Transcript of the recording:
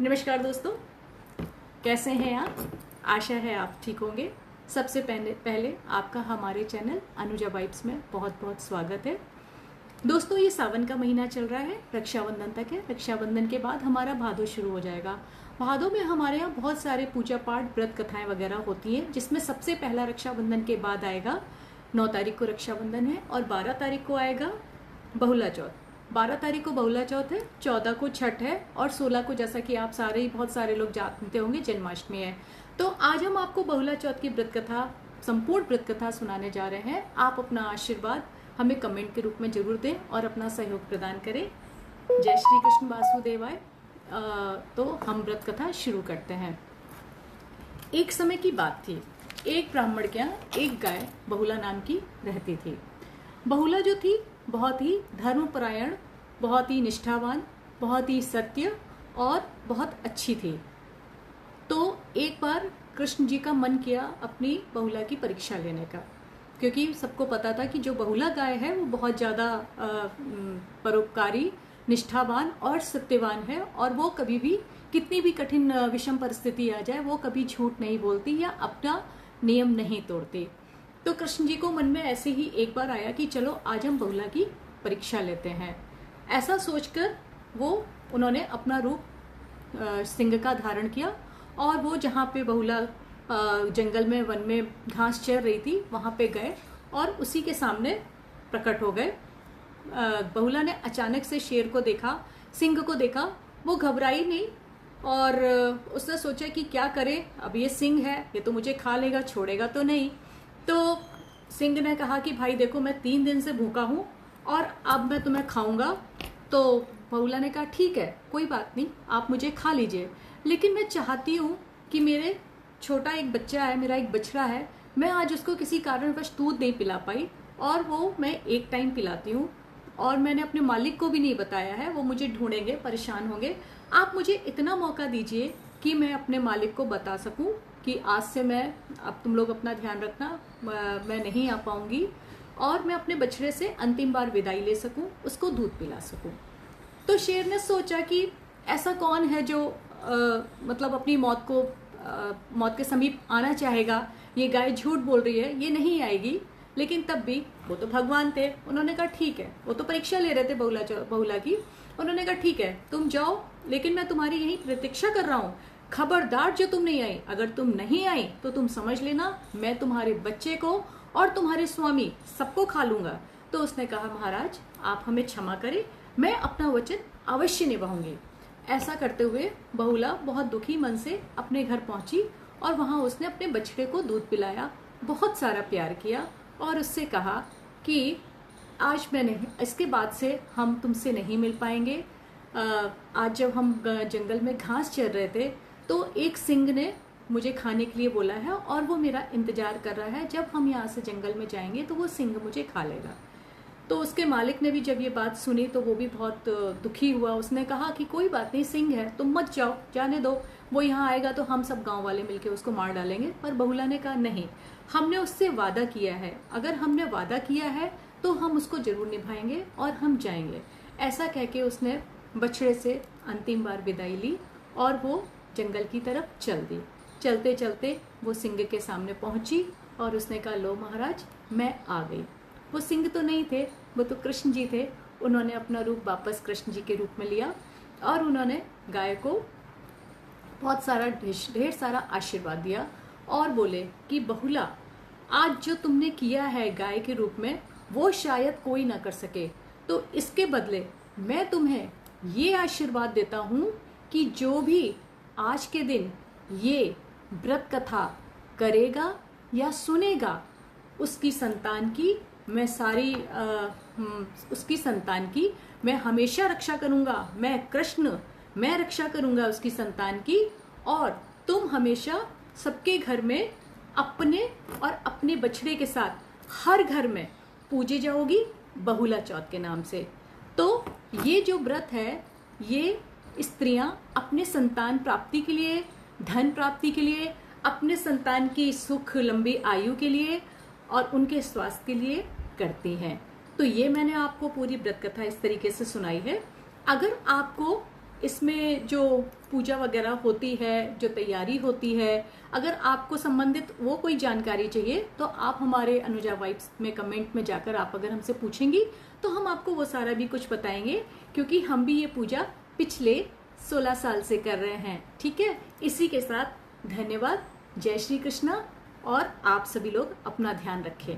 नमस्कार दोस्तों, कैसे हैं आप। आशा है आप ठीक होंगे। सबसे पहले आपका हमारे चैनल अनुजा वाइब्स में बहुत बहुत स्वागत है। दोस्तों, ये सावन का महीना चल रहा है, रक्षाबंधन तक है। रक्षाबंधन के बाद हमारा भादो शुरू हो जाएगा। भादो में हमारे यहाँ बहुत सारे पूजा पाठ, व्रत कथाएं वगैरह होती हैं, जिसमें सबसे पहला रक्षाबंधन के बाद आएगा 9 तारीख को रक्षाबंधन है और 12 तारीख को आएगा बहुला चौथ। 12 तारीख को बहुला चौथ है, 14 को छठ है और 16 को, जैसा कि आप बहुत सारे लोग जानते होंगे, जन्माष्टमी है। तो आज हम आपको बहुला चौथ की व्रत कथा, संपूर्ण व्रत कथा सुनाने जा रहे हैं। आप अपना आशीर्वाद हमें कमेंट के रूप में जरूर दें और अपना सहयोग प्रदान करें। जय श्री कृष्ण वासुदेवाय। तो हम व्रत कथा शुरू करते हैं। एक समय की बात थी, एक ब्राह्मण के यहाँ एक गाय बहुला नाम की रहती थी। बहुला जो थी बहुत ही धर्मपरायण, बहुत ही निष्ठावान, बहुत ही सत्य और बहुत अच्छी थी। तो एक बार कृष्ण जी का मन किया अपनी बहुला की परीक्षा लेने का, क्योंकि सबको पता था कि जो बहुला गाय है वो बहुत ज़्यादा परोपकारी, निष्ठावान और सत्यवान है, और वो कभी भी कितनी भी कठिन विषम परिस्थिति आ जाए वो कभी झूठ नहीं बोलती या अपना नियम नहीं तोड़ती। तो कृष्ण जी को मन में ऐसे ही एक बार आया कि चलो आज हम बहुला की परीक्षा लेते हैं। ऐसा सोचकर उन्होंने अपना रूप सिंह का धारण किया और वो जहाँ पे बहुला जंगल में, वन में घास चर रही थी, वहाँ पे गए और उसी के सामने प्रकट हो गए। बहुला ने अचानक से शेर को देखा, सिंह को देखा। वो घबराई नहीं और उसने सोचा कि क्या करे, अब ये सिंह है, ये तो मुझे खा लेगा, छोड़ेगा तो नहीं। तो सिंह ने कहा कि भाई देखो, मैं 3 दिन से भूखा हूँ और अब मैं तुम्हें खाऊंगा। तो बहुला ने कहा ठीक है, कोई बात नहीं, आप मुझे खा लीजिए, लेकिन मैं चाहती हूँ कि मेरे छोटा एक बच्चा है, मेरा एक बछड़ा है, मैं आज उसको किसी कारणवश दूध नहीं पिला पाई और वो मैं एक टाइम पिलाती हूँ और मैंने अपने मालिक को भी नहीं बताया है, वो मुझे ढूंढेंगे, परेशान होंगे। आप मुझे इतना मौका दीजिए कि मैं अपने मालिक को बता सकूं कि आज से अब तुम लोग अपना ध्यान रखना, मैं नहीं आ पाऊंगी और मैं अपने बछड़े से अंतिम बार विदाई ले सकूं, उसको दूध पिला सकूं। तो शेर ने सोचा कि ऐसा कौन है जो मतलब अपनी मौत के समीप आना चाहेगा। ये गाय झूठ बोल रही है, ये नहीं आएगी। लेकिन तब भी वो तो भगवान थे, उन्होंने कहा ठीक है, वो तो परीक्षा ले रहे थे बहुला की। उन्होंने कहा ठीक है, तुम जाओ, लेकिन मैं तुम्हारी यही प्रतीक्षा कर रहा हूँ। खबरदार जो तुम नहीं आई, अगर तुम नहीं आई तो तुम समझ लेना मैं तुम्हारे बच्चे को और तुम्हारे स्वामी सबको खा लूंगा। तो उसने कहा महाराज आप हमें क्षमा करें, मैं अपना वचन अवश्य निभाऊंगी। ऐसा करते हुए बहुला बहुत दुखी मन से अपने घर पहुंची और वहां उसने अपने बछड़े को दूध पिलाया, बहुत सारा प्यार किया और उससे कहा कि आज मैं नहीं, इसके बाद से हम तुमसे नहीं मिल पाएंगे। आज जब हम जंगल में घास चर रहे थे तो एक सिंह ने मुझे खाने के लिए बोला है और वो मेरा इंतजार कर रहा है, जब हम यहाँ से जंगल में जाएंगे तो वो सिंह मुझे खा लेगा। तो उसके मालिक ने भी जब ये बात सुनी तो वो भी बहुत दुखी हुआ। उसने कहा कि कोई बात नहीं, सिंह है, तुम मत जाओ, जाने दो, वो यहाँ आएगा तो हम सब गांव वाले मिलके उसको मार डालेंगे। पर बहुला ने कहा नहीं, हमने उससे वादा किया है, अगर हमने वादा किया है तो हम उसको जरूर निभाएंगे और हम जाएंगे। ऐसा कह के उसने बछड़े से अंतिम बार विदाई ली और वो जंगल की तरफ चल दी। चलते चलते वो सिंह के सामने पहुंची और उसने कहा लो महाराज, मैं आ गई। वो सिंह तो नहीं थे, वो तो कृष्ण जी थे। उन्होंने अपना रूप वापस कृष्ण जी के रूप में लिया और उन्होंने गाय को बहुत सारा ढेर सारा आशीर्वाद दिया और बोले कि बहुला, आज जो तुमने किया है गाय के रूप में वो शायद कोई ना कर सके, तो इसके बदले मैं तुम्हें ये आशीर्वाद देता हूँ कि जो भी आज के दिन ये व्रत कथा करेगा या सुनेगा, उसकी संतान की मैं हमेशा रक्षा करूंगा। मैं कृष्ण, मैं रक्षा करूंगा उसकी संतान की, और तुम हमेशा सबके घर में अपने और अपने बछड़े के साथ हर घर में पूजे जाओगी बहुला चौथ के नाम से। तो ये जो व्रत है, ये स्त्रियां अपने संतान प्राप्ति के लिए, धन प्राप्ति के लिए, अपने संतान की सुख लंबी आयु के लिए और उनके स्वास्थ्य के लिए करती हैं। तो ये मैंने आपको पूरी व्रत कथा इस तरीके से सुनाई है। अगर आपको इसमें जो पूजा वगैरह होती है, जो तैयारी होती है, अगर आपको संबंधित वो कोई जानकारी चाहिए तो आप हमारे अनुजा वाइब्स में कमेंट में जाकर आप अगर हमसे पूछेंगी तो हम आपको वो सारा भी कुछ बताएंगे, क्योंकि हम भी ये पूजा पिछले 16 साल से कर रहे हैं। ठीक है, इसी के साथ धन्यवाद, जय श्री कृष्णा, और आप सभी लोग अपना ध्यान रखें।